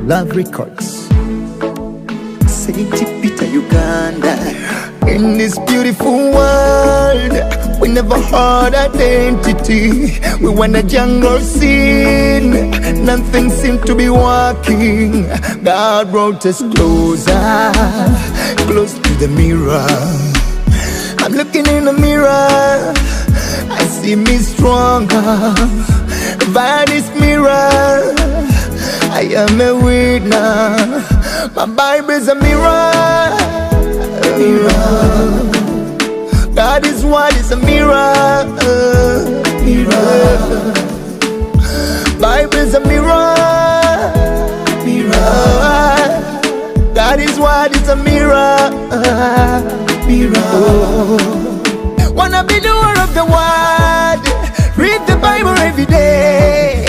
Love Records. St. Peter, Uganda. In this beautiful world, we never had identity. We were in a jungle scene. Nothing seemed to be working. God brought us closer, close to the mirror. I'm looking in the mirror, I see me stronger. By this mirror, I am a winner. My Bible's a mirror. Mirror. God is what is a mirror. Mirror. Bible's a mirror. Mirror. God is what is a mirror. Mirror. Wanna be doer of the word. Read the Bible every day.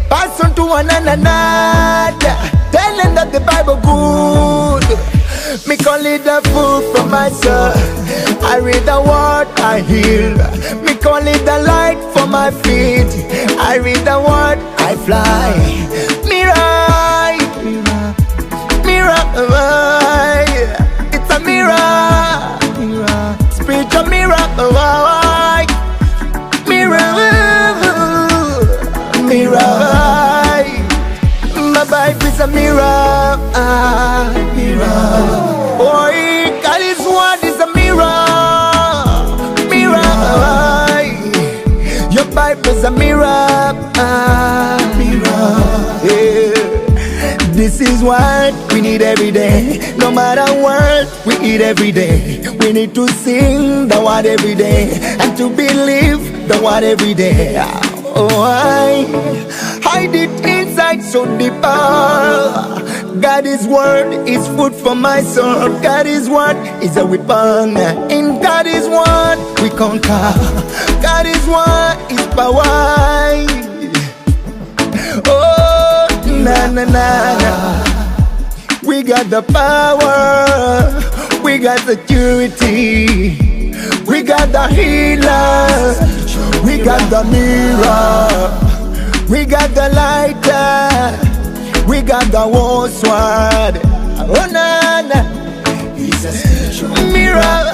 Pass on to one another. Tell them that the Bible good. Me call it the food from my soul. I read the word, I heal. Me call it the light for my feet. I read the word, I fly. Mirror, mirror, it's a mirror. Spiritual mirror, mirror, mirror. My Bible is a mirror, mirror. Boy, God is what is a mirror, mirror. Your Bible is a mirror, mirror. Yeah. This is what we need every day. No matter what we eat every day, we need to sing the word every day and to believe the word every day. Oh, I hide it inside so deep. God is word is food for my soul. God is word is a weapon. In God is word we conquer. God is word is power. Oh, na na na na. We got the power. We got security. We got the healer. We got the mirror. We got the lighter. We got the war sword. Oh na na. It's a mirror.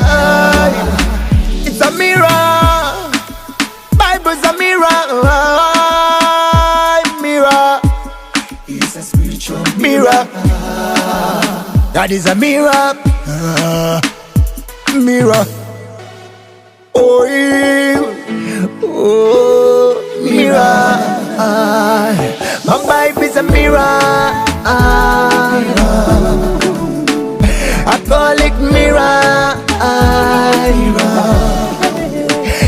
It's a mirror. Bible's a mirror. Mirror. It's a spiritual mirror. God is a mirror. Mirror. Oh, oh, mirror. My Bible is a mirror. I call it mirror.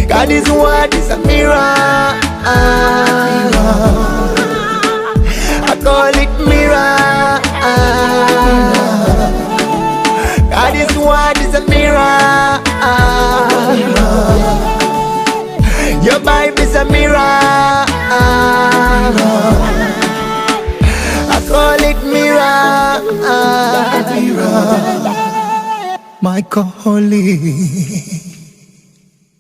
God is what is a mirror. I call it mirror. God is what is a mirror. Your Bible is a mirror. I call it mirror. Michael Holy.